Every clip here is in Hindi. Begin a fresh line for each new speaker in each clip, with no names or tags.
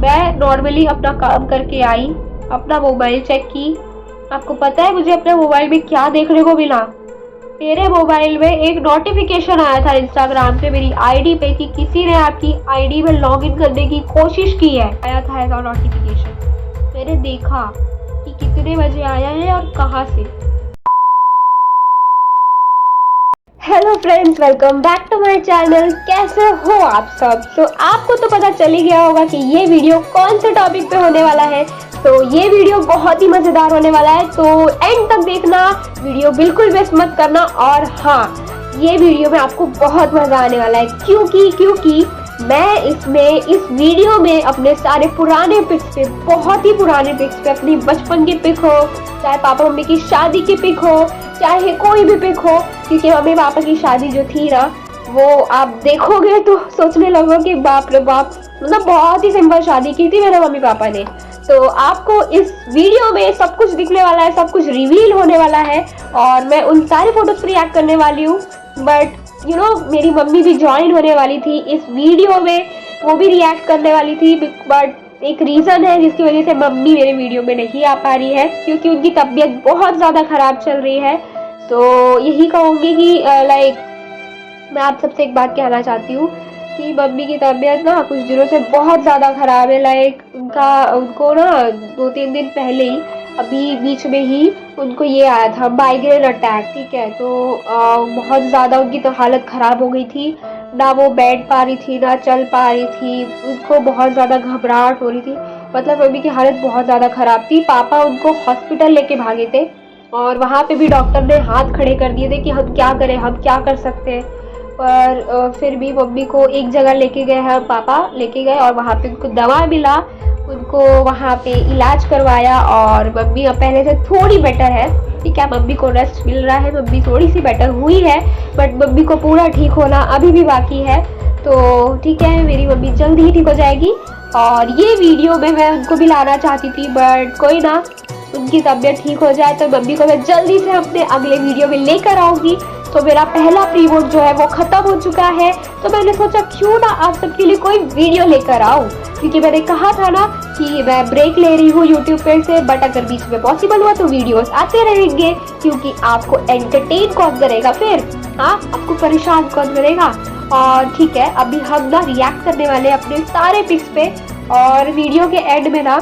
मैं नॉर्मली अपना काम करके आई, अपना मोबाइल चेक की। आपको पता है मुझे अपने मोबाइल में क्या देखने को मिला? मेरे मोबाइल में एक नोटिफिकेशन आया था इंस्टाग्राम पे मेरी आईडी पे कि किसी ने आपकी आईडी में लॉगिन करने की कोशिश की है। आया था ऐसा नोटिफिकेशन। मैंने देखा कि कितने बजे आया है और कहाँ से। Hello friends, welcome back to my channel. कैसे हो आप सब? तो आपको तो पता चल ही गया होगा कि ये वीडियो कौन से टॉपिक पे होने वाला है। तो ये वीडियो बहुत ही मज़ेदार होने वाला है, तो एंड तक देखना, वीडियो बिल्कुल मिस मत करना। और हाँ, ये वीडियो में आपको बहुत मज़ा आने वाला है क्योंकि मैं इस वीडियो में अपने सारे पुराने पिक्स पे, बहुत ही पुराने पिक्स पे, अपनी बचपन की पिक हो, चाहे पापा मम्मी की शादी की पिक हो, चाहे कोई भी पिक हो, क्योंकि मम्मी पापा की शादी जो थी ना, वो आप देखोगे तो सोचने लगोगे कि बाप रे बाप, मतलब बहुत ही सिंपल शादी की थी मेरे मम्मी पापा ने। तो आपको इस वीडियो में सब कुछ दिखने वाला है, सब कुछ रिवील होने वाला है और मैं उन सारे फोटोज पर रिएक्ट करने वाली हूँ। बट मेरी मम्मी भी ज्वाइन होने वाली थी इस वीडियो में, वो भी रिएक्ट करने वाली थी। बट एक रीज़न है जिसकी वजह से मम्मी मेरे वीडियो में नहीं आ पा रही है, क्योंकि उनकी तबीयत बहुत ज़्यादा ख़राब चल रही है। तो यही कहूँगी कि मैं आप सबसे एक बात कहना चाहती हूँ कि मम्मी की तबीयत ना कुछ दिनों से बहुत ज़्यादा ख़राब है। उनको ना 2-3 दिन पहले ही, अभी बीच में ही उनको ये आया था माइग्रेन अटैक। ठीक है, तो बहुत ज़्यादा उनकी तो हालत ख़राब हो गई थी, ना वो बैठ पा रही थी, ना चल पा रही थी, उनको बहुत ज़्यादा घबराहट हो रही थी। मतलब मम्मी की हालत बहुत ज़्यादा ख़राब थी। पापा उनको हॉस्पिटल लेके भागे थे और वहाँ पे भी डॉक्टर ने हाथ खड़े कर दिए थे कि हम क्या करें, हम क्या कर सकते हैं। पर फिर भी मम्मी को एक जगह लेके गए हैं, पापा लेके गए और वहाँ पे उनको दवा मिला, उनको वहाँ पे इलाज करवाया और मम्मी अब पहले से थोड़ी बेटर है। ठीक है, मम्मी को रेस्ट मिल रहा है, मम्मी थोड़ी सी बेटर हुई है, बट मम्मी को पूरा ठीक होना अभी भी बाकी है। तो ठीक है, मेरी मम्मी जल्दी ही ठीक हो जाएगी। और ये वीडियो में मैं उनको भी लाना चाहती थी, बट कोई ना, उनकी तबीयत ठीक हो जाए तो मम्मी को मैं जल्दी से अपने अगले वीडियो में लेकर आऊँगी। तो मेरा पहला प्रीवोट जो है वो ख़त्म हो चुका है, तो मैंने सोचा क्यों ना आप सबके लिए कोई वीडियो लेकर आऊँ, क्योंकि मैंने कहा था ना कि मैं ब्रेक ले रही हूँ यूट्यूब पे से। बट अगर बीच में पॉसिबल हुआ तो वीडियोस आते रहेंगे, क्योंकि आपको एंटरटेन कौन करेगा फिर? हाँ, आपको परेशान कौन करेगा? और ठीक है, अभी हम ना रिएक्ट करने वाले हैं अपने सारे पिक्स पे। और वीडियो के एंड में ना,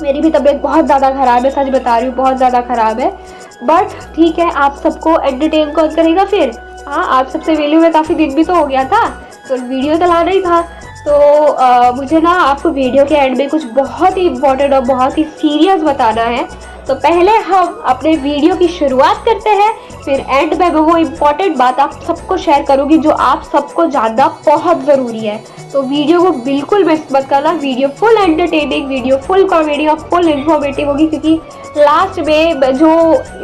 मेरी भी तबीयत बहुत ज़्यादा ख़राब है, सच बता रही हूँ, बहुत ज़्यादा ख़राब है। बट ठीक है, आप सबको एंटरटेन कौन करेगा फिर? हाँ, आप सबसे मिले हुए काफ़ी दिन भी तो हो गया था, तो वीडियो तो लाना ही था। तो मुझे ना आपको वीडियो के एंड में कुछ बहुत ही इम्पोर्टेंट और बहुत ही सीरियस बताना है। तो पहले हम अपने वीडियो की शुरुआत करते हैं, फिर एंड में वो इम्पोर्टेंट बात आप सबको शेयर करूँगी जो आप सबको जानना बहुत ज़रूरी है। तो वीडियो को बिल्कुल मिस मत करना। Video full entertaining, video full comedy और फुल इन्फॉर्मेटिव होगी, क्योंकि लास्ट में जो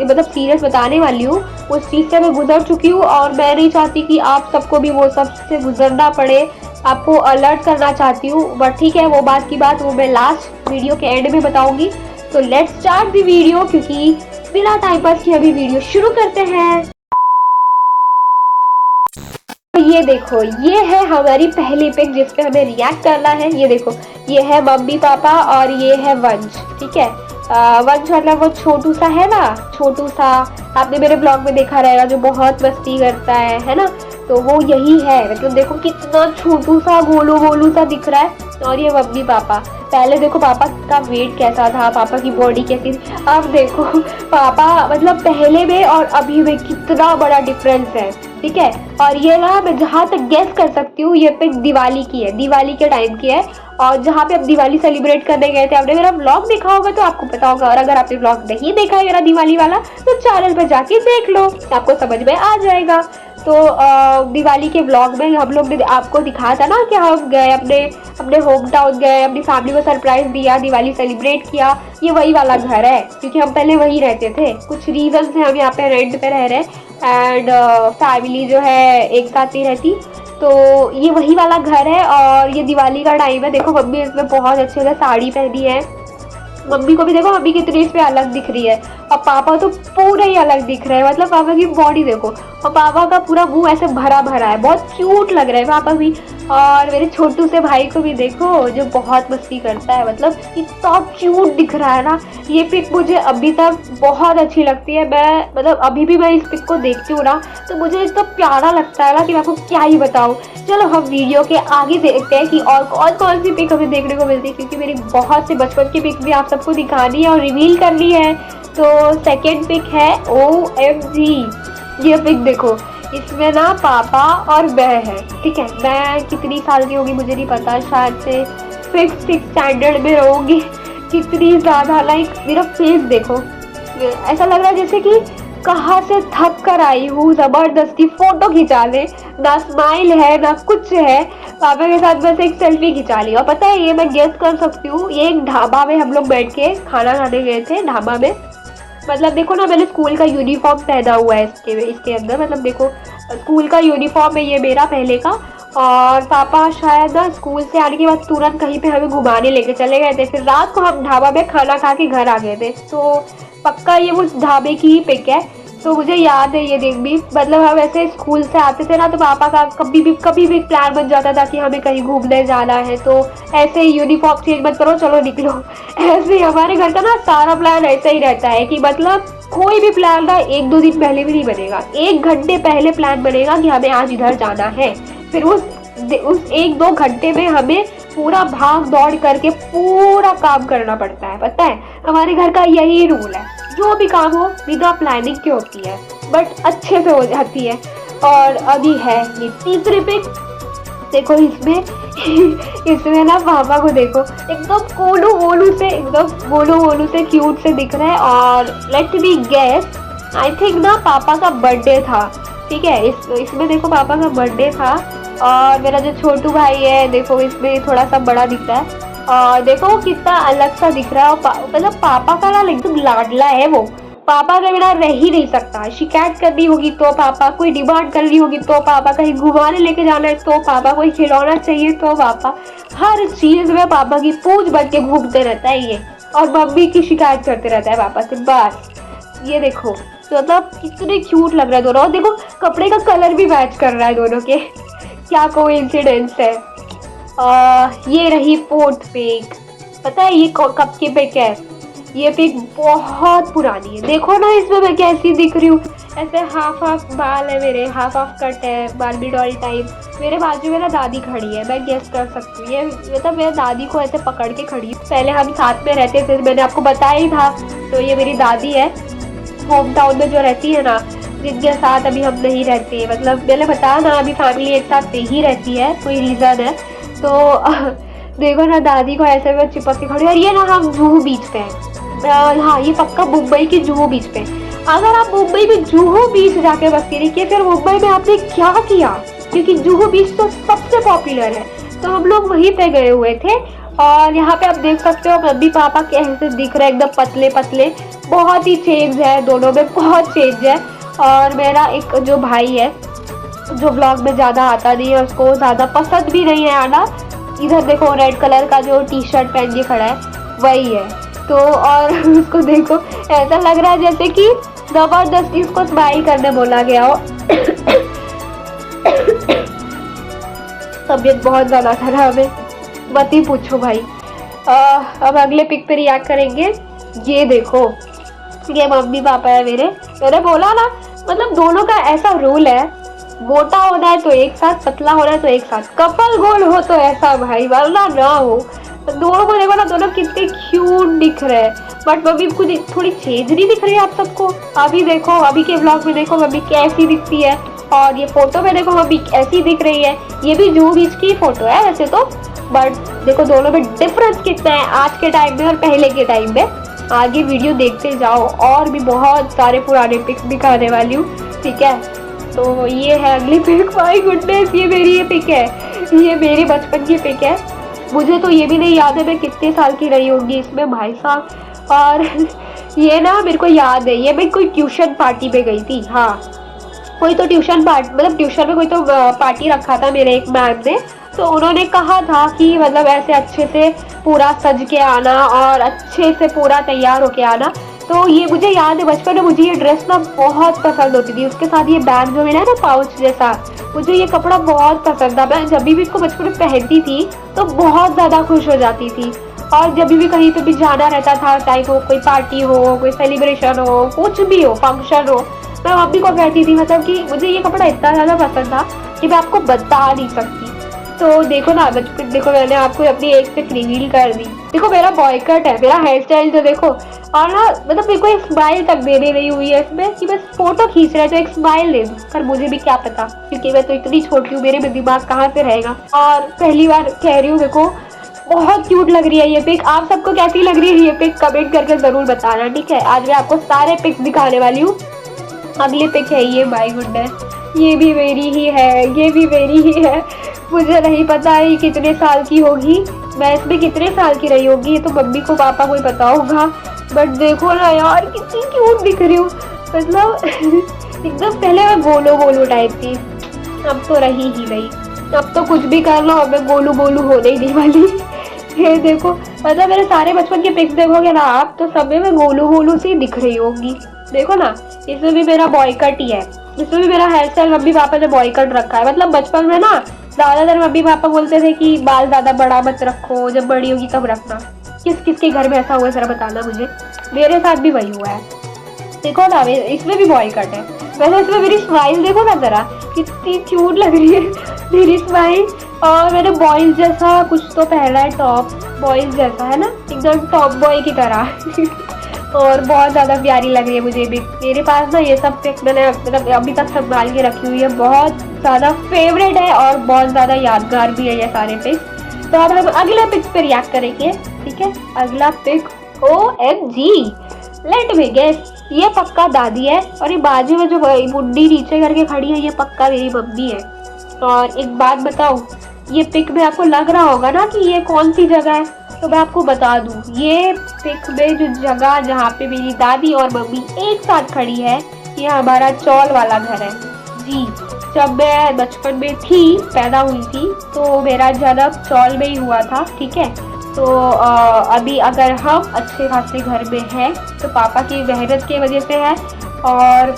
मतलब सीरियस बताने वाली हूँ उस चीज़ से मैं गुजर चुकी हूँ और मैं नहीं चाहती कि आप सबको भी वो सब से गुजरना पड़े। आपको अलर्ट करना चाहती हूँ, बट ठीक है, वो बात की बात वो मैं लास्ट वीडियो के एंड में बताऊँगी। तो लेट्स स्टार्ट द वीडियो, क्योंकि बिना टाइम पास किए अभी वीडियो शुरू करते हैं। ये देखो, ये है हमारी पहली पिक जिस पे हमें रिएक्ट करना है। ये देखो, ये है मम्मी पापा और ये है वंश। ठीक है, वंश मतलब वो छोटू सा है ना, छोटू सा, आपने मेरे ब्लॉग में देखा रहेगा, जो बहुत मस्ती करता है ना, तो वो यही है। मतलब देखो कितना छोटू सा गोलू गोलू सा दिख रहा है। और ये मम्मी पापा, पहले देखो पापा का वेट कैसा था, पापा की बॉडी कैसी थी, अब देखो पापा मतलब पहले में और अभी में कितना बड़ा डिफरेंस है। ठीक है, और ये ना मैं जहाँ तक गेस कर सकती हूँ, ये पिक दिवाली की है, दिवाली के टाइम की है। और जहाँ पे आप दिवाली सेलिब्रेट करने गए थे, आपने मेरा व्लॉग देखा होगा तो आपको पता होगा, और अगर आपने व्लॉग नहीं देखा है मेरा दिवाली वाला तो चैनल पे जाके देख लो, आपको समझ में आ जाएगा। तो दिवाली के व्लॉग में हम लोग ने आपको दिखाया था ना कि हम गए अपने होम टाउन गए, अपनी फैमिली को सरप्राइज दिया, दिवाली सेलिब्रेट किया। ये वही वाला घर है, क्योंकि हम पहले वहीं रहते थे, कुछ रीज़न से हम यहाँ पे रेंट पे रह रहे हैं एंड फैमिली जो है एक साथ ही रहती। तो ये वही वाला घर है और ये दिवाली का टाइम है। देखो मम्मी इसमें बहुत अच्छे से साड़ी पहनी है, मम्मी को भी देखो, मम्मी कितनी इस पे अलग दिख रही है, और पापा तो पूरा ही अलग दिख रहे हैं। मतलब पापा की बॉडी देखो, और पापा का पूरा मुंह ऐसे भरा भरा है, बहुत क्यूट लग रहा है पापा भी। और मेरे छोटू से भाई को भी देखो, जो बहुत मस्ती करता है, मतलब इतना क्यूट दिख रहा है ना। ये पिक मुझे अभी तक बहुत अच्छी लगती है। मैं मतलब अभी भी मैं इस पिक को देखती हूँ ना, तो मुझे इतना प्यारा लगता है ना कि मैं आपको क्या ही बताऊँ। चलो हम वीडियो के आगे देखते हैं कि और कौन कौन सी पिक हमें देखने को मिलती है, क्योंकि मेरी बहुत से बचपन की पिक भी आप सबको दिखानी है और रिवील करनी है। तो सेकेंड पिक है OMG। ये पिक देखो, इसमें ना पापा और मैं है, ठीक है। मैं कितनी साल की होगी मुझे नहीं पता, शायद से 5th 6th स्टैंडर्ड में रहूँगी। कितनी ज़्यादा लाइक मेरा फेस देखो, ऐसा लग रहा है जैसे कि कहाँ से थक कर आई हूँ, ज़बरदस्ती फ़ोटो खिंचा ले। ना स्माइल है ना कुछ है। पापा के साथ बस एक सेल्फी खिंचा ली। और पता है, ये मैं गेस कर सकती हूँ, ये एक ढाबा में हम लोग बैठ के खाना खाने गए थे, ढाबा में। मतलब देखो ना, मैंने स्कूल का यूनिफॉर्म पहना हुआ है इसके अंदर, मतलब देखो स्कूल का यूनिफॉर्म है ये मेरा पहले का। और पापा शायद ना स्कूल से आने के बाद तुरंत कहीं पे हमें घुमाने लेके चले गए थे, फिर रात को हम ढाबा में खाना खा के घर आ गए थे। तो पक्का ये उस ढाबे की ही पिक है। तो मुझे याद है ये देख भी, मतलब हम ऐसे स्कूल से आते थे ना, तो पापा का कभी भी प्लान बन जाता था कि हमें कहीं घूमने जाना है, तो ऐसे ही यूनिफॉर्म चेंज मत करो, चलो निकलो। ऐसे ही हमारे घर का ना सारा प्लान ऐसा ही रहता है कि मतलब कोई भी प्लान ना 1-2 दिन पहले भी नहीं बनेगा, 1 घंटे पहले प्लान बनेगा कि हमें आज इधर जाना है। फिर उस 1-2 घंटे में हमें पूरा भाग दौड़ करके पूरा काम करना पड़ता है। पता है, हमारे घर का यही रूल है, जो भी काम हो बिना प्लानिंग के होती है, बट अच्छे से हो जाती है। और अभी है ये तीसरी पिक, देखो इसमें इसमें ना पापा को देखो, एकदम गोलू गोलू से क्यूट से दिख रहा है। और let me guess, I think ना पापा का बर्थडे था, ठीक है। इसमें देखो पापा का बर्थडे था। और मेरा जो छोटू भाई है देखो, इसमें थोड़ा सा बड़ा दिखता है। और देखो कितना अलग सा दिख रहा है। मतलब पापा का ना एकदम लाडला है वो, पापा के बिना रह ही नहीं सकता। शिकायत करनी होगी तो पापा, कोई डिमांड करनी होगी तो पापा, कहीं घुमाने लेके जाना है तो पापा, कोई खिलौना चाहिए तो पापा, हर चीज में पापा की पूंछ बन के घूमते रहता है ये। और मम्मी की शिकायत करते रहता है पापा से बस। ये देखो, तो मतलब कितने क्यूट लग रहा है दोनों। और देखो कपड़े का कलर भी मैच कर रहा है दोनों के, क्या कोइंसिडेंस है। ये रही 4th पिक। पता है ये कब की पिक है? ये पिक बहुत पुरानी है। देखो ना इसमें मैं कैसी दिख रही हूँ, ऐसे हाफ बाल है मेरे, हाफ कट है, बार्बी डॉल टाइप। मेरे बाजू में ना दादी खड़ी है, मैं गेस कर सकती हूँ। ये मतलब मेरी दादी को ऐसे पकड़ के खड़ी है। पहले हम साथ में रहते थे, मैंने आपको बताया ही था। तो ये मेरी दादी है, होम टाउन में जो रहती है ना, जिनके साथ अभी हम नहीं रहते। मतलब मैंने बताया ना, अभी फैमिली एक साथ नहीं रहती है, कोई रीज़न है। तो देखो ना दादी को ऐसे में चिपक के खड़ी। और ये ना हम जुहू बीच पे हैं। हाँ, ये पक्का मुंबई की जुहू बीच पे। अगर आप मुंबई में जुहू बीच जाके मस्ती नहीं किए, फिर मुंबई में आपने क्या किया? क्योंकि जुहू बीच तो सबसे पॉपुलर है, तो हम लोग वहीं पे गए हुए थे। और यहाँ पे आप देख सकते हो मम्मी पापा कैसे दिख रहे हैं, एकदम पतले पतले। बहुत ही चेंज है दोनों में, बहुत चेंज है। और मेरा एक जो भाई है, जो ब्लॉग में ज़्यादा आता नहीं है, उसको ज़्यादा पसंद भी नहीं है आना। इधर देखो रेड कलर का जो टी-शर्ट पहन के खड़ा है, वही है। तो और उसको देखो, ऐसा लग रहा है जैसे कि जबरदस्ती उसको स्माइल करने बोला गया हो। तबीयत बहुत ज़्यादा खराब है, मत ही पूछो भाई। अब अगले पिक पे रिएक्ट करेंगे। ये देखो, ये मम्मी पापा है मेरे। मैंने बोला ना, मतलब दोनों का ऐसा रूल है, मोटा होना है तो एक साथ, पतला होना है तो एक साथ, कपल गोल हो तो ऐसा भाई, वरना ना हो। दोनों को देखो ना, दोनों कितने क्यूट दिख रहे हैं। बट मम्मी को थोड़ी चेंज नहीं दिख रही है आप सबको? अभी देखो, अभी के व्लॉग में देखो मम्मी कैसी दिखती है, और ये फोटो में देखो मम्मी ऐसी दिख रही है। ये भी जुहू बीच की फोटो है वैसे तो, बट देखो दोनों में डिफरेंस कितना है आज के टाइम में और पहले के टाइम में। आगे वीडियो देखते जाओ, और भी बहुत सारे पुराने पिक्स दिखाने वाली हूँ, ठीक है। तो ये है अगली पिक। माय गुडनेस, ये मेरी ये पिक है, ये मेरी बचपन की पिक है। मुझे तो ये भी नहीं याद है मैं कितने साल की रही होंगी इसमें भाई साहब। और ये ना मेरे को याद है, ये मैं कोई ट्यूशन पार्टी पे गई थी। हाँ, कोई तो ट्यूशन पार्टी, मतलब ट्यूशन में कोई तो पार्टी रखा था मेरे एक मैम ने। तो उन्होंने कहा था कि मतलब ऐसे अच्छे से पूरा सज के आना और अच्छे से पूरा तैयार होके आना। तो ये मुझे याद है बचपन में मुझे ये ड्रेस ना बहुत पसंद होती थी। उसके साथ ये बैग जो मिला है ना पाउच जैसा, मुझे ये कपड़ा बहुत पसंद था। मैं जब भी इसको बचपन में पहनती थी तो बहुत ज़्यादा खुश हो जाती थी। और जब भी कहीं पे भी जाना रहता था, चाहे वो कोई पार्टी हो, कोई सेलिब्रेशन हो, कुछ भी हो, फंक्शन हो, मैं मम्मी को कहती थी मतलब कि मुझे ये कपड़ा इतना ज़्यादा पसंद था कि मैं आपको बता नहीं सकती। तो देखो ना बचपन, देखो मैंने आपको अपनी एक पिक रिवील कर दी। देखो मेरा बॉय कट है, मेरा हेयर स्टाइल जो देखो, और ना मतलब मेरे को एक स्माइल तक देने नहीं हुई है इसमें कि बस फोटो खींच रहे तो एक स्माइल दे दूं, पर मुझे भी क्या पता क्योंकि मैं तो इतनी छोटी हूँ, मेरे में दिमाग कहाँ से रहेगा। और पहली बार कह रही हूँ, देखो बहुत क्यूट लग रही है ये पिक। आप सबको कैसी लग रही है ये पिक कमेंट करके जरूर बताना, ठीक है। आज मैं आपको सारे पिक्स दिखाने वाली हूँ। अगली पिक है ये, माय गुडनेस, ये भी मेरी ही है, ये भी मेरी ही है। मुझे नहीं पता ये कितने साल की होगी, मैं इसमें कितने साल की रही होगी, ये तो मम्मी को पापा को ही पता होगा। बट देखो ना यार कितनी क्यूट दिख रही हूँ, मतलब एकदम पहले मैं गोलू गोलू टाइप थी, अब तो रही ही नहीं। अब तो कुछ भी कर लो, अब मैं गोलू गोलू होने ही नहीं वाली। ये देखो मतलब मेरे सारे बचपन के पिक्स देखोगे ना आप, तो सब में मैं गोलू गोलू सी दिख रही होगी। देखो ना इसमें भी मेरा बॉय कट ही है, इसमें भी मेरा हेयर स्टाइल मम्मी पापा ने बॉय कट रखा है। मतलब बचपन में ना ज्यादातर मम्मी पापा बोलते थे कि बाल ज्यादा बड़ा मत रखो, जब बड़ी होगी तब रखना। किस किस के घर में ऐसा हुआ है जरा बताना मुझे, मेरे साथ भी वही हुआ है। देखो ना इसमें भी बॉय कट है। वैसे इसमें मेरी स्माइल देखो ना जरा कितनी क्यूट लग रही है मेरी स्माइल। और मैंने बॉयज जैसा कुछ तो पहना है, टॉप बॉयज जैसा है ना, एकदम टॉप बॉय की तरह। और बहुत ज़्यादा प्यारी लग रही है मुझे भी। मेरे पास ना ये सब पिक मैंने मतलब अभी तक संभाल के रखी हुई है, बहुत ज़्यादा फेवरेट है और बहुत ज़्यादा यादगार भी है ये सारे पिक्स। तो अब हम अगले पिक्स पे रिएक्ट करेंगे, ठीक है। अगला pic, OMG, let me guess, ये पक्का दादी है और ये बाजू में जो बुड्ढी नीचे करके खड़ी है ये पक्का मेरी मम्मी है। और एक बात बताऊं, ये पिक में आपको लग रहा होगा ना कि ये कौन सी जगह है, तो मैं आपको बता दूं, ये पिक में जो जगह जहाँ पे मेरी दादी और मम्मी एक साथ खड़ी है, ये हमारा चौल वाला घर है जी। जब मैं बचपन में थी, पैदा हुई थी, तो मेरा जन्म चौल में ही हुआ था, ठीक है। तो अभी अगर हम अच्छे खासे घर में हैं तो पापा की मेहनत की वजह से है। और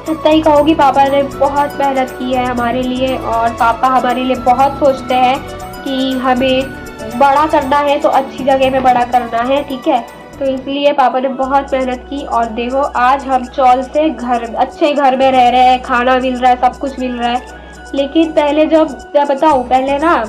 इतना ही कहूँगी, पापा ने बहुत मेहनत की है हमारे लिए, और पापा हमारे लिए बहुत सोचते हैं कि हमें बड़ा करना है तो अच्छी जगह में बड़ा करना है, ठीक है। तो इसलिए पापा ने बहुत मेहनत की और देखो आज हम चौल से घर, अच्छे घर में रह रहे हैं, खाना मिल रहा है, सब कुछ मिल रहा है। लेकिन पहले जब मैं बताऊँ, पहले ना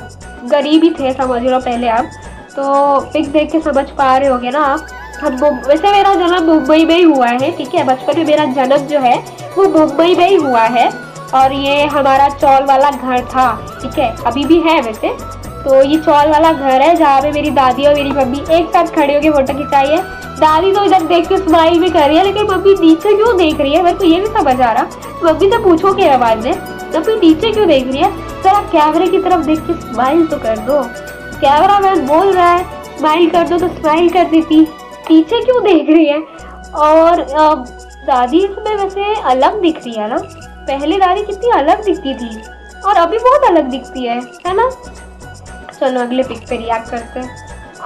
गरीब ही थे, समझ लो पहले आप। तो पिक देख के समझ पा रहे होगे ना आप। हम वैसे मेरा जन्म मुंबई में ही हुआ है, ठीक है। बचपन में मेरा जन्म जो है वो मुंबई में ही हुआ है और ये हमारा चौल वाला घर था, ठीक है, अभी भी है वैसे। तो ये चौल वाला घर है जहाँ पे मेरी दादी और मेरी मम्मी एक साथ खड़े होकर फोटो खिंचाई है। दादी तो इधर देख के स्माइल भी कर रही है, लेकिन मम्मी नीचे क्यों देख रही है, मेरे को ये नहीं समझ आ रहा। मम्मी से पूछो के आवाज में, मम्मी नीचे क्यों देख रही है, जरा कैमरे की तरफ देख के स्माइल तो कर दो। कैमरा मैन बोल रहा है स्माइल कर दो तो स्माइल कर देती, पीछे क्यों देख रही है। और दादी इसमें वैसे अलग दिख रही है ना, पहले दादी कितनी अलग दिखती थी और अभी बहुत अलग दिखती है ना। चलो अगले पिक पे रिएक्ट करते हैं।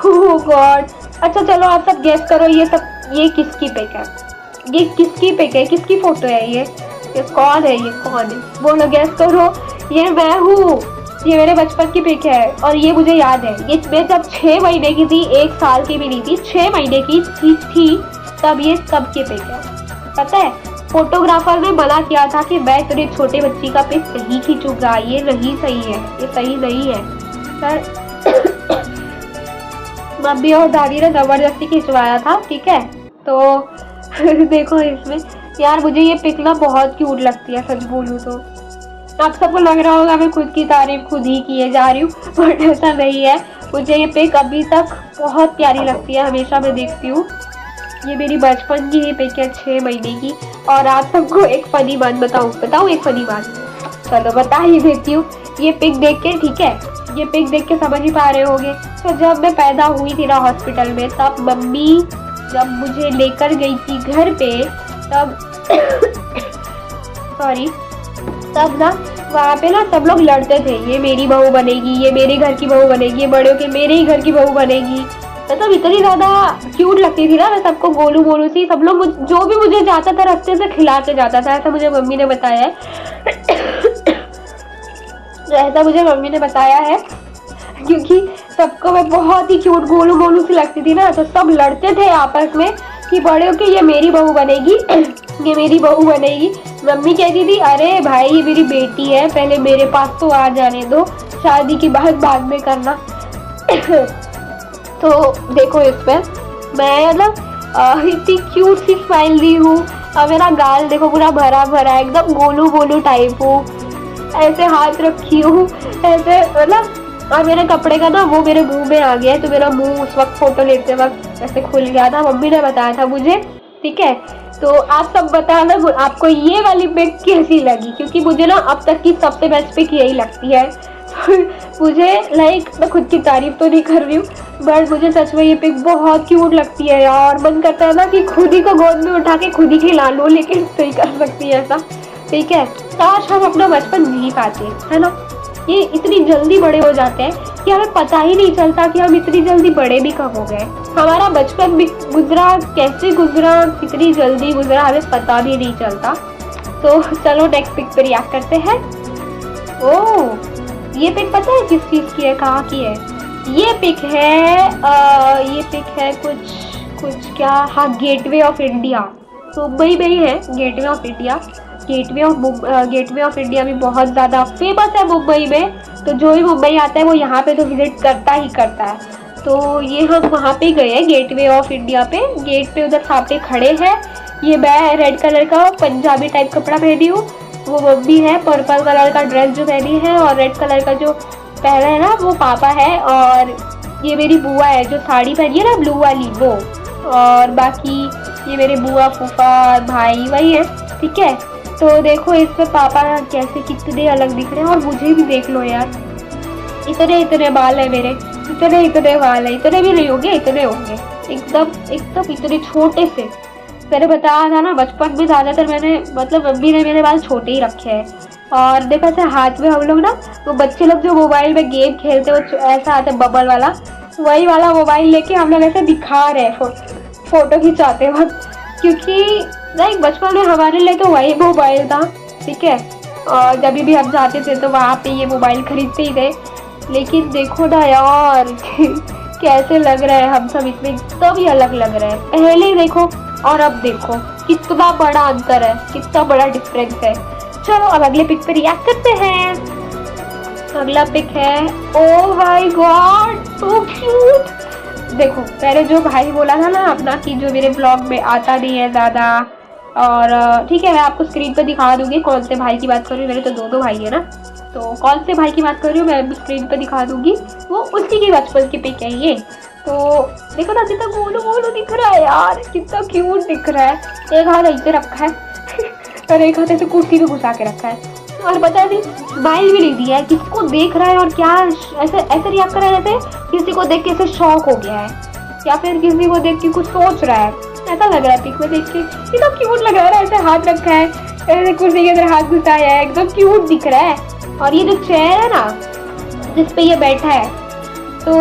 ओह गॉड, अच्छा चलो आप सब गेस करो ये किसकी पिक है, ये किसकी पिक है, किसकी फोटो है ये कौन है, ये कौन है, बोलो गेस करो। ये मैं हूँ, ये मेरे बचपन की पिक है और ये मुझे याद है, ये मैं जब 6 महीने की थी, 1 साल की भी नहीं थी, 6 महीने की थी तब ये सब की पिक है। पता है फोटोग्राफर ने मना किया था कि मैं इतने छोटे बच्ची का पिक नहीं खींचूंगा, ये नहीं सही है, ये सही नहीं है पर मम्मी और दादी ने जबरदस्ती खिंचवाया था, ठीक है। तो देखो इसमें यार मुझे ये पिक ना बहुत क्यूट लगती है, सच बोलूँ तो। आप सबको लग रहा होगा मैं खुद की तारीफ खुद ही किए जा रही हूँ, बट ऐसा नहीं है। मुझे ये पिक अभी तक बहुत प्यारी लगती है, हमेशा मैं देखती हूँ। ये मेरी बचपन की ही पिक है, 6 महीने की। और आप सबको एक फनी बात बताऊँ एक फनी बात, चलो बता ही देती हूँ। ये पिक देख के, ठीक है, ये पिक देख के समझ ही पा रहे होगे। तो जब मैं पैदा हुई थी ना हॉस्पिटल में, तब मम्मी जब मुझे लेकर गई थी घर पे, तब सॉरी, तब ना वहाँ पे ना सब लोग लड़ते थे, ये मेरी बहू बनेगी, ये मेरे घर की बहू बनेगी, ये बड़े होके मेरे ही घर की बहू बनेगी। मतलब इतनी ज्यादा क्यूट लगती थी ना, मैं सबको गोलू मोलू सी, सब लोग जो भी मुझे जाता था रास्ते से खिला के जाता था, ऐसा मुझे मम्मी ने बताया है। ऐसा मुझे मम्मी ने बताया है, क्योंकि सबको मैं बहुत ही क्यूट गोलू मोलू सी लगती थी ना, तो सब लड़ते थे आपस में कि बड़े होके ये मेरी बहू बनेगी, ये मेरी बहू बनेगी। मम्मी कहती थी अरे भाई ये मेरी बेटी है, पहले मेरे पास तो आ जाने दो, शादी की बात बाद में करना। तो देखो इसमें मैं मतलब इतनी क्यूट सी स्माइल दी हूँ, और मेरा गाल देखो पूरा भरा भरा एकदम गोलू गोलू टाइप हूँ, ऐसे हाथ रखी हूँ ऐसे मतलब, और मेरे कपड़े का ना वो मेरे मुंह में आ गया है, तो मेरा मुंह उस वक्त फोटो लेते वक्त ऐसे खुल गया था, मम्मी ने बताया था मुझे, ठीक है। तो आप सब बताना आपको ये वाली पिक कैसी लगी, क्योंकि मुझे ना अब तक की सबसे बेस्ट पिक यही लगती है। मुझे लाइक मैं खुद की तारीफ तो नहीं कर रही हूँ, बट मुझे सच में ये पिक बहुत क्यूट लगती है यार, मन करता है ना कि खुद ही को गोद में उठा के खुद ही खिला लूं, लेकिन नहीं कर सकती ऐसा, ठीक है। काश हम अपना बचपन जी पाते, है ना। ये इतनी जल्दी बड़े हो जाते हैं कि हमें पता ही नहीं चलता कि हम इतनी जल्दी बड़े भी कब हो गए, हमारा बचपन भी गुजरा कैसे गुजरा, कितनी जल्दी गुजरा, हमें पता भी नहीं चलता। तो चलो नेक्स्ट पिक पे रिएक्ट करते हैं। ओह ये पिक पता है किस चीज की है, कहाँ की है? ये पिक है कुछ क्या, हाँ गेटवे ऑफ इंडिया, मुंबई में ही है gateway of India. Gateway of India भी बहुत ज़्यादा फेमस है मुंबई में, तो जो भी मुंबई आता है वो यहाँ पे तो विजिट करता ही करता है। तो ये हम वहाँ पे गए हैं गेटवे ऑफ इंडिया पे, गेट पे उधर सामने खड़े हैं। ये मैं रेड कलर का पंजाबी टाइप कपड़ा पहनी हूँ, वो मम्मी है पर्पल कलर का ड्रेस जो पहनी है, और रेड कलर का जो पहना है ना वो पापा है, और ये मेरी बुआ है जो साड़ी पहनी है ना ब्लू वाली वो, और बाकी ये मेरे बुआ फूफा भाई वही है, ठीक है। तो देखो इसमें पापा कैसे कितने अलग दिख रहे हैं, और मुझे भी देख लो यार, इतने बाल है मेरे, इतने बाल है, इतने भी नहीं होंगे, इतने होंगे एकदम इतने छोटे से। मैंने बताया था ना बचपन में ज़्यादातर मैंने मतलब मम्मी ने मेरे बाल छोटे ही रखे हैं। और देखो ऐसे हाथ में हम लोग ना, वो बच्चे लोग जो मोबाइल में गेम खेलते वो ऐसा आता है बबल वाला, वही वाला मोबाइल लेके हम लोग ऐसे दिखा रहे हैं फोटो खिंचाते वक्त, क्योंकि लाइक बचपन में हमारे लिए तो वही मोबाइल था, ठीक है। और जब भी हम जाते थे तो वहाँ पे ये मोबाइल खरीदते ही थे। लेकिन देखो ना यार कैसे लग रहा है, हम सब इसमें एकदम ही अलग लग रहे हैं। पहले देखो और अब देखो कितना बड़ा अंतर है, कितना बड़ा डिफरेंस है। चलो अब अगले पिक पे रिएक्ट करते हैं। अगला पिक है, oh my God so cute. देखो मैंने जो भाई बोला था ना अपना कि जो मेरे ब्लॉग में आता नहीं है ज़्यादा, और ठीक है मैं आपको स्क्रीन पे दिखा दूंगी कौन से भाई की बात कर रही हूँ, मेरे तो दो भाई है ना, तो कौन से भाई की बात कर रही हूँ मैं स्क्रीन पे दिखा दूंगी, वो उसी की बचपन की पिक है ये। तो देखो ना कितना गोलू गोलू दिख रहा है यार, कितना क्यूट दिख रहा है, एक हाथ ऐसे रखा है और एक हाथ ऐसे कुर्सी पे घुसा के रखा है, और पता नहीं स्माइल भी नहीं दिया है, किसको देख रहा है और क्या ऐसे रिएक्ट कर रहा है जैसे किसी को देख के ऐसे शॉक हो गया है, या फिर किसी को देख के कुछ सोच रहा है, ऐसा लग रहा है पिक में देख के। कितना क्यूट लग रहा है, ऐसे हाथ रखा है, ऐसे कुर्सी के अंदर हाथ घुसाया है, एकदम क्यूट दिख रहा है। और ये जो चेयर है ना जिसपे ये बैठा है, तो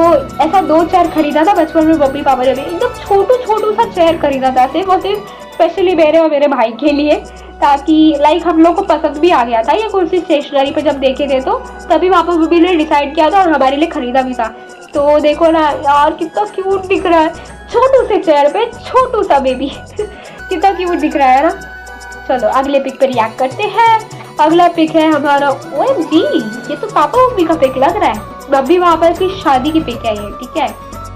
ऐसा 2 चेयर खरीदा था बचपन में मम्मी पापा ने, एकदम छोटू सा चेयर खरीदा था सिर्फ और सिर्फ स्पेशली मेरे और मेरे भाई के लिए, ताकि लाइक हम लोग को पसंद भी आ गया था ये कुर्सी स्टेशनरी पे जब देखे थे, तो तभी पापा मम्मी ने डिसाइड किया था और हमारे लिए खरीदा भी था। तो देखो ना यार कितना क्यूट दिख रहा है, छोटू से चेयर पे छोटू सा बेबी कितना क्यूट दिख रहा है ना। चलो अगले पिक पे रिएक्ट करते हैं। अगला पिक है हमारा, ओएमजी ये तो पापा मम्मी का पिक लग रहा है, मम्मी पापा की शादी की पिक है ये, ठीक है।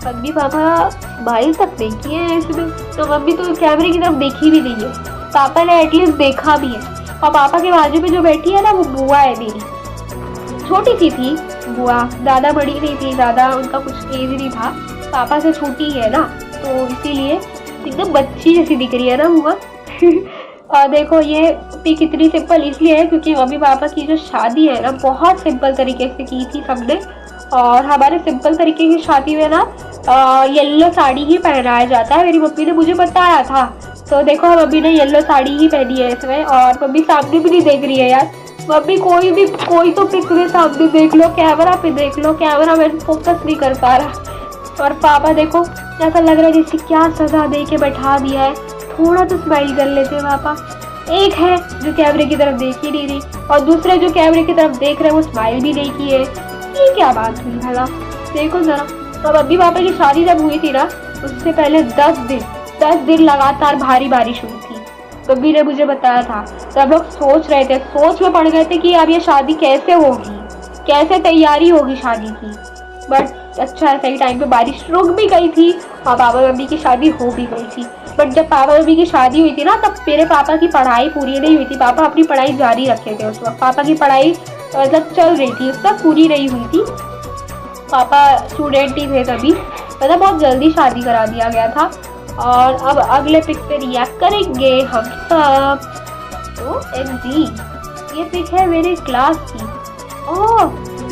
मम्मी पापा भाई तक देखी है इसमें, तो मम्मी तो कैमरे की तरफ देखी भी नहीं है, पापा ने एटलीस्ट देखा भी है। और पापा के बाजू में जो बैठी है ना वो बुआ है मेरी, छोटी सी थी बुआ, ज़्यादा बड़ी नहीं थी, ज़्यादा उनका कुछ एज नहीं था, पापा से छोटी है ना, तो इसीलिए एकदम बच्ची जैसी दिख रही है ना बुआ। और देखो ये पिक इतनी सिंपल इसलिए है क्योंकि मम्मी पापा की जो शादी है ना बहुत सिंपल तरीके से की थी सबने, और हमारे सिंपल तरीके की शादी में ना येलो साड़ी ही पहनाया जाता है, मेरी मम्मी ने मुझे बताया था। तो देखो मम्मी ने येलो साड़ी ही पहनी है इसमें, और मम्मी सामने भी नहीं देख रही है यार, मम्मी कोई तो पिक में सामने देख लो, कैमरा पे देख लो, कैमरा मैन फोकस नहीं कर पा रहा और पापा देखो, ऐसा लग रहा है जैसे क्या सजा दे के बैठा दिया है। थोड़ा तो स्माइल कर लेते पापा। एक है जो कैमरे की तरफ देख ही नहीं रही और दूसरे जो कैमरे की तरफ देख रहे हैं वो स्माइल भी नहीं किए। ये क्या बात हुई भला? देखो जरा, तब अभी पापा की शादी जब हुई थी ना, उससे पहले 10 दिन लगातार भारी बारिश हुई थी। बब्बी ने मुझे बताया था। तब लोग सोच रहे थे, सोच में पड़ गए थे कि अब ये शादी कैसे होगी, कैसे तैयारी होगी शादी की। बट अच्छा है, सही टाइम पे बारिश रुक भी गई थी और पापा मम्मी की शादी हो भी गई थी। बट जब पापा मम्मी की शादी हुई थी ना, तब मेरे पापा की पढ़ाई पूरी नहीं हुई थी। पापा अपनी पढ़ाई जारी रखे थे उस वक्त। पापा की पढ़ाई मतलब चल रही थी, उस वक्त पूरी नहीं हुई थी। पापा स्टूडेंट ही थे तभी, मतलब बहुत जल्दी शादी करा दिया गया था। और अब अगले पिक पे रिएक्ट करेंगे हम सब। तो एमजी, ये पिक है मेरे क्लास की। ओह,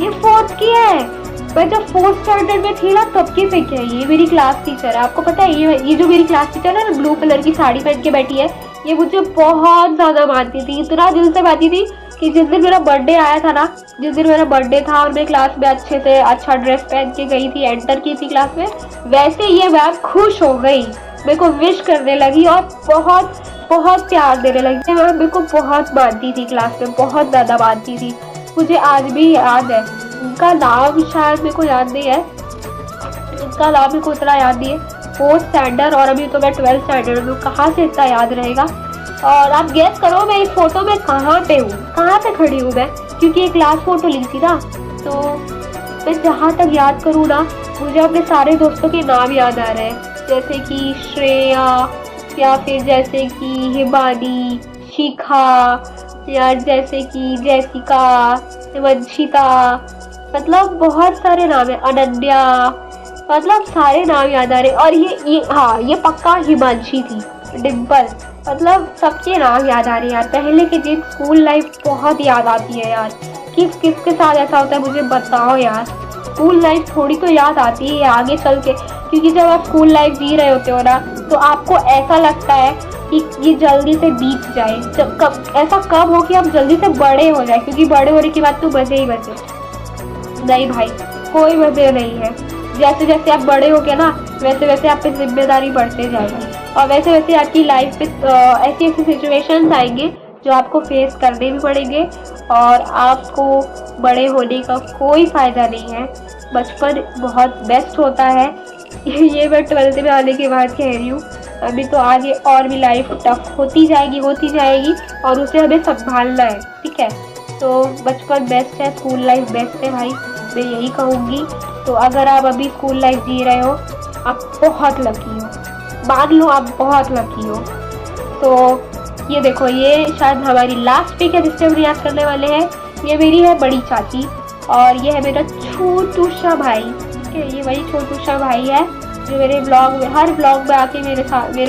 ये 4th की है। मैं जब 4th स्टैंडर्ड में थी ना तब की पिक है। ये मेरी क्लास टीचर है। आपको पता है ये जो मेरी क्लास टीचर है ना, ब्लू कलर की साड़ी पहन के बैठी है, ये मुझे बहुत ज़्यादा मानती थी। इतना दिल से मानती थी कि जिस दिन मेरा बर्थडे आया था ना, जिस दिन मेरा बर्थडे था और मैं क्लास में अच्छे से अच्छा ड्रेस पहन के गई थी, एंटर की थी क्लास में, वैसे ये मैम खुश हो गई, मेरे को विश करने लगी और बहुत बहुत प्यार देने लगी। मैम मेरे को बहुत मानती थी, क्लास में बहुत ज़्यादा मानती थी। मुझे आज भी याद है, उनका नाम शायद मेरे को याद नहीं है, उनका नाम मेरे को इतना याद नहीं है। 4th स्टैंडर्ड और अभी तो मैं 12th स्टैंडर्ड में, कहाँ से इतना याद रहेगा। और आप गेस करो मैं इस फोटो में कहाँ पे हूँ, कहाँ पे खड़ी हूँ मैं, क्योंकि एक क्लास फोटो ली थी ना। तो मैं जहाँ तक याद करूँ ना, मुझे अपने सारे दोस्तों के नाम याद आ रहे हैं, जैसे कि श्रेया, या फिर जैसे कि हिमानी, शिखा, या जैसे कि जैसिका, वंशिता, मतलब बहुत सारे नाम है, अनन्या, मतलब सारे नाम याद आ रहे। और ये पक्का हिमांशी थी, डिम्पल, मतलब सबके नाम याद आ रहे हैं यार। पहले के दिन स्कूल लाइफ बहुत याद आती है यार। किस किस के साथ ऐसा होता है मुझे बताओ यार। स्कूल लाइफ थोड़ी तो याद आती है आगे चल के, क्योंकि जब आप स्कूल लाइफ जी रहे होते हो ना, तो आपको ऐसा लगता है कि ये जल्दी से बीत जाए। जब कब हो कि आप जल्दी से बड़े हो जाए, क्योंकि बड़े होने के बाद तो मजे ही मजे। नहीं भाई, कोई मजे नहीं है। जैसे जैसे आप बड़े हो गए ना, वैसे वैसे आप पे जिम्मेदारी बढ़ते जाएगी और वैसे वैसे आपकी लाइफ पे ऐसी ऐसी सिचुएशंस आएंगे जो आपको फेस करने भी पड़ेंगे और आपको बड़े होने का कोई फ़ायदा नहीं है। बचपन बहुत बेस्ट होता है। ये मैं 12th में आने के बाद कह रही हूँ। अभी तो आगे और भी लाइफ टफ होती जाएगी और उसे हमें संभालना है, ठीक है। तो बचपन बेस्ट है, स्कूल लाइफ बेस्ट है भाई, मैं यही कहूँगी। तो अगर आप अभी स्कूल लाइफ जी रहे हो, आप बहुत लकी हो, मान लो आप बहुत लकी हो। तो ये देखो, ये शायद हमारी लास्ट पिक है जिससे हम रिएक्ट करने वाले हैं। ये मेरी है बड़ी चाची और ये है मेरा छोटू सा भाई, ठीक है। ये वही छोटू सा भाई है जो मेरे ब्लॉग में, हर ब्लॉग में आके मेरे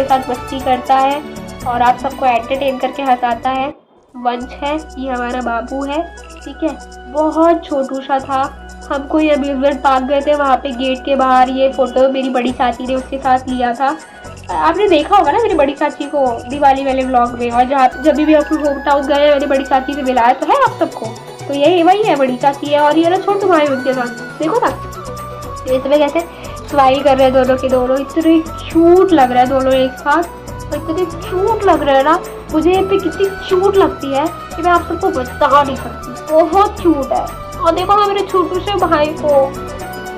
साथ मस्ती करता है और आप सबको एंटरटेन करके हंसाता है। वंश है, ये हमारा बाबू है, ठीक है। बहुत छोटू सा था, हम कोई अम्यूजमेंट पार्क गए थे, वहाँ पे गेट के बाहर ये फ़ोटो मेरी बड़ी चाची ने उसके साथ लिया था। आपने देखा होगा ना मेरी बड़ी चाची को दिवाली वाले व्लॉग में, और जब भी अपने होम टाउन गए मेरी बड़ी चाची से मिलाया तो है आप सबको। तो यही वही है, बड़ी चाची है और ये ना छोटू भाई उनके साथ। देखो ना इसमें कैसे स्माइल कर रहे हैं दोनों के दोनों, इतने क्यूट लग रहा है दोनों एक साथ, इतने क्यूट लग रहे हैं ना। मुझे ये पिक इतनी क्यूट लगती है कि मैं आप सबको बता नहीं सकती, बहुत क्यूट है। और देखो ना मेरे छोटू से भाई को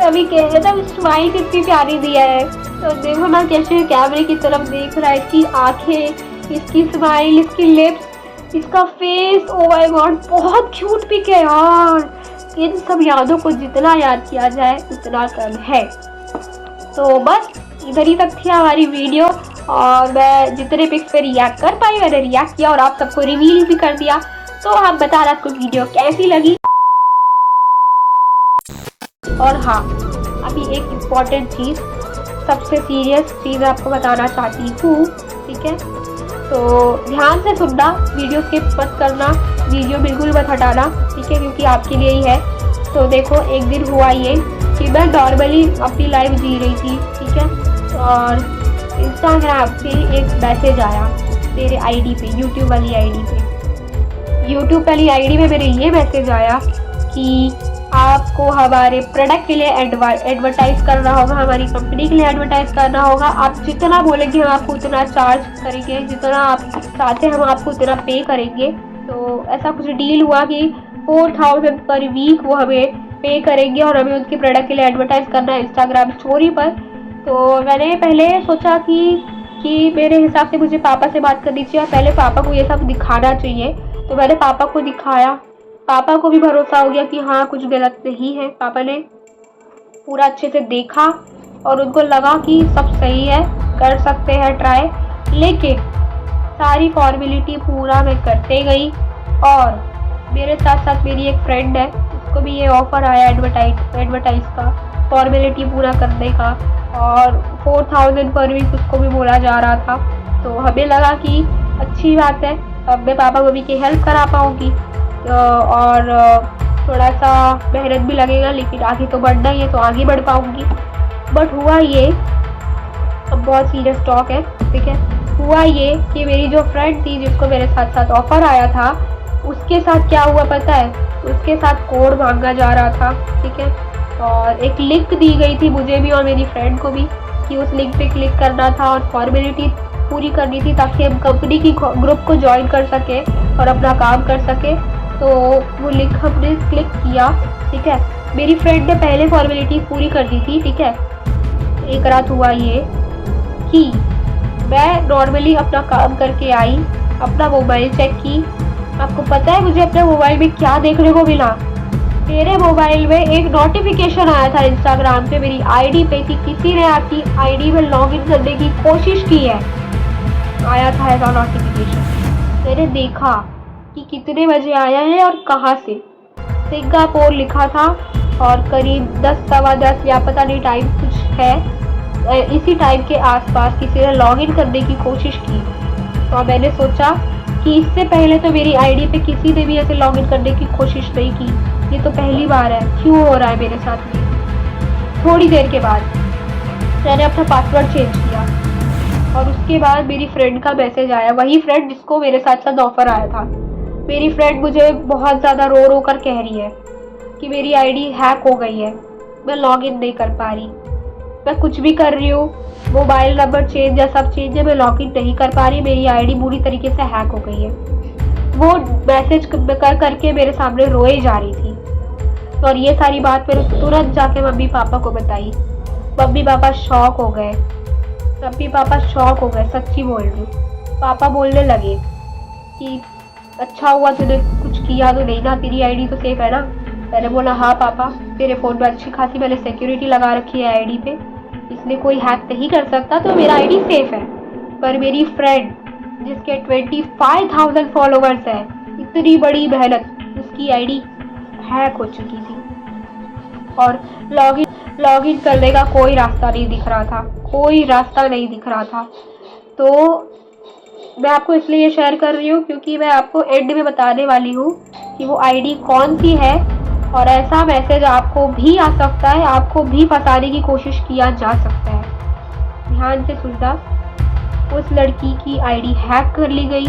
अभी कह रहे थे स्माइल कितनी प्यारी दिया है। तो देखो ना कैसे कैमरे की तरफ देख रहा है, इसकी आंखें, इसकी स्माइल, इसकी लिप्स, इसका फेस, ओ माय गॉड बहुत क्यूट पिक है यार। इन सब यादों को जितना याद किया जाए उतना कम है। तो बस इधर ही तक थी हमारी वीडियो और मैं जितने पिक्स पे रिएक्ट कर पाई मैंने रिएक्ट किया और आप सबको रिवील भी कर दिया। तो आप बता रहे आपको वीडियो कैसी लगी। और हाँ, अभी एक इम्पॉर्टेंट चीज़, सबसे सीरियस चीज़ आपको बताना चाहती हूँ, ठीक है। तो ध्यान से सुनना, वीडियो स्किप मत करना, वीडियो बिल्कुल मत हटाना, ठीक है, क्योंकि आपके लिए ही है। तो देखो एक दिन हुआ ये कि मैं नॉर्मली अपनी लाइफ जी रही थी, ठीक है, और इंस्टाग्राम पे एक मैसेज आया मेरे आईडी पे, यूट्यूब वाली आईडी में मेरे ये मैसेज आया कि आपको हमारे प्रोडक्ट के लिए एडवर्टाइज करना होगा, हमारी कंपनी के लिए एडवर्टाइज करना होगा। आप जितना बोलेंगे हम आपको उतना चार्ज करेंगे, जितना आप चाहते हैं हम आपको उतना पे करेंगे। तो ऐसा कुछ डील हुआ कि 4000 पर वीक वो हमें पे करेंगे और हमें उनके प्रोडक्ट के लिए एडवर्टाइज करना है इंस्टाग्राम स्टोरी पर। तो मैंने पहले सोचा कि मेरे हिसाब से मुझे पापा से बात करनी चाहिए और पहले पापा को ये सब दिखाना चाहिए। तो मैंने पापा को दिखाया, पापा को भी भरोसा हो गया कि हाँ कुछ गलत नहीं है। पापा ने पूरा अच्छे से देखा और उनको लगा कि सब सही है, कर सकते हैं ट्राई। लेकिन सारी फॉर्मेलिटी पूरा मैं करते गई और मेरे साथ साथ मेरी एक फ्रेंड है, उसको भी ये ऑफ़र आया एडवर्टाइज का, फॉर्मेलिटी पूरा करने का, और 4000 पर वीक उसको भी बोला जा रहा था। तो हमें लगा कि अच्छी बात है, अब मैं पापा मम्मी की हेल्प करा पाऊँगी और थोड़ा सा मेहनत भी लगेगा, लेकिन आगे तो बढ़ना ही है तो आगे बढ़ पाऊँगी। बट हुआ ये, अब बहुत सीरियस टॉक है, ठीक है। हुआ ये कि मेरी जो फ्रेंड थी जिसको मेरे साथ साथ ऑफ़र आया था, उसके साथ क्या हुआ पता है? उसके साथ कोड मांगा जा रहा था, ठीक है, और एक लिंक दी गई थी मुझे भी और मेरी फ्रेंड को भी कि उस लिंक पे क्लिक करना था और फॉर्मेलिटी पूरी करनी थी ताकि हम कंपनी की ग्रुप को ज्वाइन कर सके और अपना काम कर सके। तो वो लिंक हमने क्लिक किया, ठीक है। मेरी फ्रेंड ने पहले फॉर्मेलिटी पूरी कर दी थी, ठीक है। एक रात हुआ ये कि मैं नॉर्मली अपना काम करके आई, अपना मोबाइल चेक की। आपको पता है मुझे अपने मोबाइल में क्या देखने को मिला? मेरे मोबाइल में एक नोटिफिकेशन आया था इंस्टाग्राम पे मेरी आईडी पे कि किसी ने आपकी आईडी में लॉगिन करने की कोशिश की है। आया था ऐसा नोटिफिकेशन। मैंने देखा कि कितने बजे आया है और कहाँ से। सिंगापुर लिखा था और करीब 10 सवा 10 या पता नहीं टाइम कुछ है, इसी टाइम के आसपास किसी ने लॉगिन करने की कोशिश की। तो मैंने सोचा कि इससे पहले तो मेरी आईडी पे किसी ने भी ऐसे लॉगिन करने की कोशिश नहीं की, ये तो पहली बार है, क्यों हो रहा है मेरे साथ में। थोड़ी देर के बाद मैंने अपना पासवर्ड चेंज किया और उसके बाद मेरी फ्रेंड का मैसेज आया, वही फ्रेंड जिसको मेरे साथ साथ ऑफ़र आया था। मेरी फ्रेंड मुझे बहुत ज़्यादा रो रो कर कह रही है कि मेरी आईडी हैक हो गई है, मैं लॉगिन नहीं कर पा रही, मैं कुछ भी कर रही हूँ, मोबाइल नंबर चेंज या सब चेंज है, मैं लॉगिन नहीं कर पा रही, मेरी आईडी बुरी तरीके से हैक हो गई है। वो मैसेज कर करके मेरे सामने रोए जा रही थी और ये सारी बात मैंने तुरंत जाके मम्मी पापा को बताई। मम्मी पापा शॉक हो गए, मम्मी पापा शॉक हो गए, सच्ची बोल रही हूँ। पापा बोलने लगे कि अच्छा हुआ तूने कुछ किया तो नहीं ना, तेरी आईडी तो सेफ है ना। मैंने बोला हाँ पापा, तेरे फ़ोन पे अच्छी खासी मैंने सिक्योरिटी लगा रखी है आईडी पे, इसलिए कोई हैक नहीं कर सकता, तो मेरा आईडी सेफ है। पर मेरी फ्रेंड जिसके 25,000 फॉलोवर्स है, इतनी बड़ी मेहनत, उसकी आईडी हैक हो चुकी थी और लॉगिन करने का कोई रास्ता नहीं दिख रहा था, कोई रास्ता नहीं दिख रहा था। तो मैं आपको इसलिए ये शेयर कर रही हूँ क्योंकि मैं आपको एंड में बताने वाली हूँ कि वो आईडी कौन सी है और ऐसा मैसेज आपको भी आ सकता है, आपको भी फंसाने की कोशिश किया जा सकता है। ध्यान से सुनना, उस लड़की की आईडी हैक कर ली गई,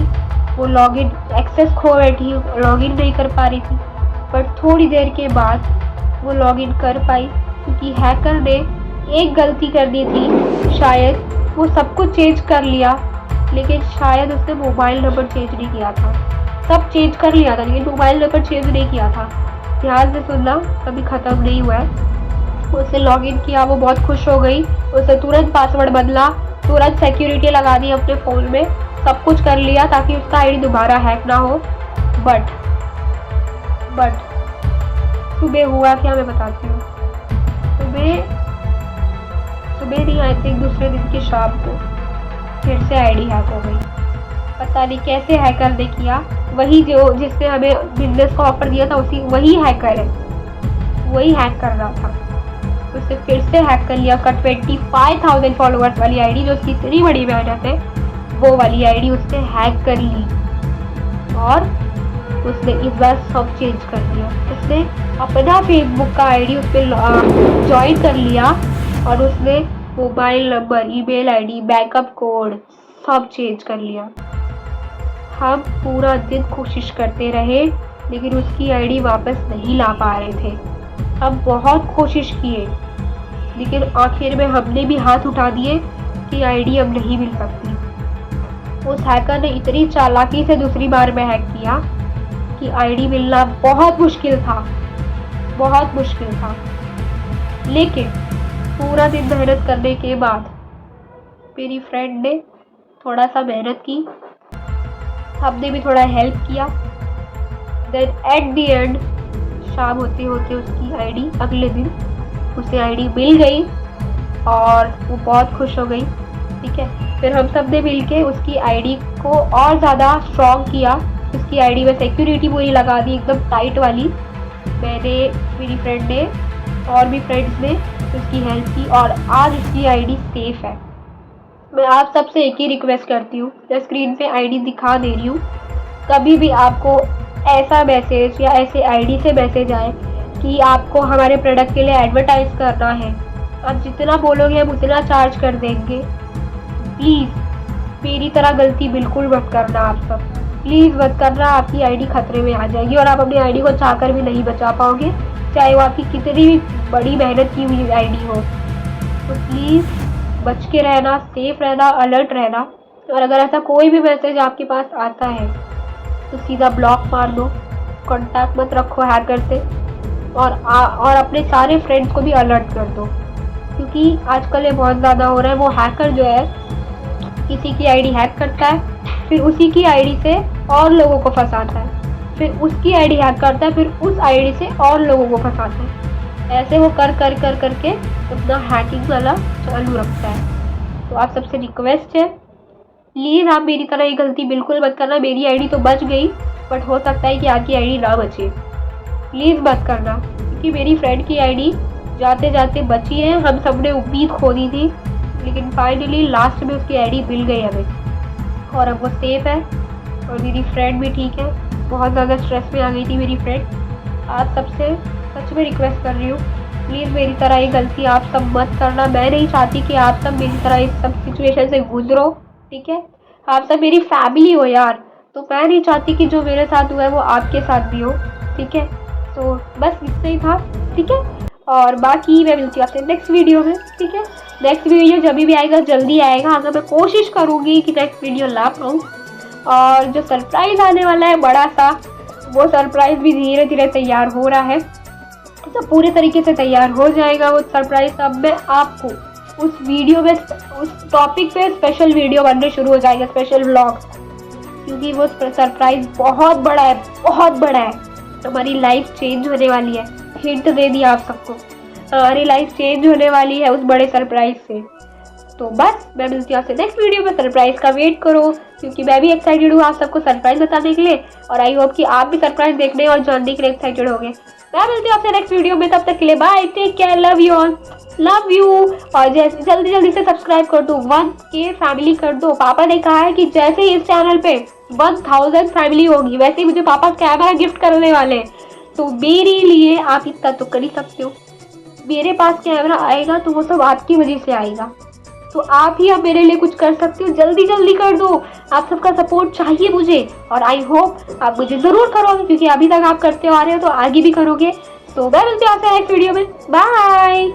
वो लॉगिन एक्सेस खो बैठी, लॉगिन नहीं कर पा रही थी, पर थोड़ी देर के बाद वो लॉगिन कर पाई क्योंकि हैकर ने एक गलती कर दी थी, शायद वो सब कुछ चेंज कर लिया लेकिन शायद उसने मोबाइल नंबर चेंज नहीं किया था। सब चेंज कर लिया था लेकिन मोबाइल नंबर चेंज नहीं किया था। ध्यान से सुनना, कभी ख़त्म नहीं हुआ है। उसने लॉगिन किया, वो बहुत खुश हो गई, उसने तुरंत पासवर्ड बदला, तुरंत सिक्योरिटी लगा दी अपने फ़ोन में, सब कुछ कर लिया ताकि उसका आईडी दोबारा हैक ना हो। बट सुबह हुआ क्या मैं बताती हूँ। सुबह नहीं, आई थिंक दूसरे दिन की शाम को फिर से आईडी हैक हो गई। पता नहीं कैसे हैकर ने किया, वही जो जिसने हमें बिजनेस का ऑफर दिया था वही हैकर है, वही हैक कर रहा था। उसने फिर से हैक कर लिया। 25,000 फॉलोअर्स वाली आईडी जो उसकी इतनी बड़ी मेहनत है, वो वाली आईडी उसने हैक कर ली और उसने इस बार सब चेंज कर दिया। उसने अपना फेसबुक का आईडी उस पर ज्वाइन कर लिया और उसने mobile number, email ID, backup code सब चेंज कर लिया। हम पूरा दिन कोशिश करते रहे लेकिन उसकी आईडी वापस नहीं ला पा रहे थे। हम बहुत कोशिश किए, लेकिन आखिर में हमने भी हाथ उठा दिए कि आईडी अब नहीं मिल सकती। उस हैकर ने इतनी चालाकी से दूसरी बार में हैक किया कि आईडी मिलना बहुत मुश्किल था, बहुत मुश्किल था। लेकिन पूरा दिन मेहनत करने के बाद मेरी फ्रेंड ने थोड़ा सा मेहनत की, हमने भी थोड़ा हेल्प किया। देन एट द एंड शाम होते होते उसकी आईडी, अगले दिन उसे आईडी मिल गई और वो बहुत खुश हो गई। ठीक है, फिर हम सब ने मिल के उसकी आईडी को और ज़्यादा स्ट्रॉन्ग किया। उसकी आईडी में सिक्योरिटी पूरी लगा दी, एकदम टाइट वाली। मैंने, मेरी फ्रेंड ने और भी फ्रेंड्स ने उसकी हेल्प की और आज उसकी आईडी सेफ है। मैं आप सबसे एक ही रिक्वेस्ट करती हूँ, मैं स्क्रीन पे आईडी दिखा दे रही हूँ, कभी भी आपको ऐसा मैसेज या ऐसे आईडी से मैसेज आए कि आपको हमारे प्रोडक्ट के लिए एडवर्टाइज करना है, आप जितना बोलोगे हम उतना चार्ज कर देंगे, प्लीज़ मेरी तरह गलती बिल्कुल मत करना। आप सब प्लीज़ मत करना, आपकी आईडी खतरे में आ जाएगी और आप अपनी आईडी को चाहकर भी नहीं बचा पाओगे, चाहे वो आपकी कितनी भी बड़ी मेहनत की हुई आईडी हो। तो प्लीज़ बच के रहना, सेफ रहना, अलर्ट रहना। और अगर ऐसा कोई भी मैसेज आपके पास आता है तो सीधा ब्लॉक मार दो, कांटेक्ट मत रखो हैकर से, और अपने सारे फ्रेंड्स को भी अलर्ट कर दो, क्योंकि आजकल ये बहुत ज़्यादा हो रहा है। वो हैकर जो है किसी की आईडी हैक करता है, फिर उसी की आईडी से और लोगों को फंसाता है, फिर उसकी आईडी हैक करता है, फिर उस आईडी से और लोगों को फंसाता है। ऐसे वो कर करके अपना हैकिंग वाला चालू रखता है। तो आप सबसे रिक्वेस्ट है, प्लीज़ आप मेरी तरह ये गलती बिल्कुल मत करना। मेरी आईडी तो बच गई, बट हो सकता है कि आपकी आईडी ना बचे। प्लीज़ मत करना, क्योंकि मेरी फ्रेंड की आईडी जाते जाते बची है। हम सब ने उम्मीद खो दी थी, लेकिन फाइनली लास्ट में उसकी आईडी मिल गई हमें और अब वो सेफ है और मेरी फ्रेंड भी ठीक है। बहुत ज़्यादा स्ट्रेस में आ गई थी मेरी फ्रेंड। आप सबसे सच में रिक्वेस्ट कर रही हूँ, प्लीज़ मेरी तरह ये गलती आप सब मत करना। मैं नहीं चाहती कि आप सब मेरी तरह इस सब सिचुएशन से गुजरो, ठीक है। आप सब मेरी फैमिली हो यार, तो मैं नहीं चाहती कि जो मेरे साथ हुआ है वो आपके साथ भी हो, ठीक है। तो बस इतना ही था, ठीक है। और बाकी मैं मिलती हूँ आपसे नेक्स्ट वीडियो में, ठीक है। नेक्स्ट वीडियो जब भी आएगा जल्दी आएगा, अगर मैं कोशिश करूँगी कि नेक्स्ट वीडियो ला पाऊँ। और जो सरप्राइज़ आने वाला है बड़ा सा, वो सरप्राइज़ भी धीरे धीरे तैयार हो रहा है, तो पूरे तरीके से तैयार हो जाएगा वो सरप्राइज़। अब मैं आपको उस वीडियो में, उस टॉपिक पे स्पेशल वीडियो बनने शुरू हो जाएगा, स्पेशल व्लॉग, क्योंकि वो सरप्राइज़ बहुत बड़ा है, बहुत बड़ा है। हमारी लाइफ चेंज होने वाली है, हिंट दे दिया आप सबको, हमारी लाइफ चेंज होने वाली है उस बड़े सरप्राइज से। तो बस मैं मिलती हूँ आपसे नेक्स्ट वीडियो में। सरप्राइज का वेट करो, क्योंकि मैं भी एक्साइटेड हूँ आप सबको सरप्राइज बताने के लिए, और आई होप कि आप भी सरप्राइज देखने और जानने के लिए एक्साइटेड होंगे। मैं मिलती हूँ आपसे नेक्स्ट वीडियो में, तब तक के लिए bye, take care, love you all, love you. और जैसे जल्दी से सब्सक्राइब कर दो, 1K फैमिली कर दो। पापा ने कहा है कि जैसे ही इस चैनल पे 1000 फैमिली होगी, वैसे ही मुझे पापा कैमरा गिफ्ट करने वाले हैं। तो मेरे लिए आप इतना तो कर ही सकते हो, मेरे पास कैमरा आएगा तो वो सब आपकी वजह से आएगा, तो आप ही अब मेरे लिए कुछ कर सकते हो। जल्दी कर दो, आप सबका सपोर्ट चाहिए मुझे, और आई होप आप मुझे ज़रूर करोगे, क्योंकि अभी तक आप करते आ रहे हो तो आगे भी करोगे। तो मैं मिलती हूँ आपसे नेक्स्ट वीडियो में, बाय।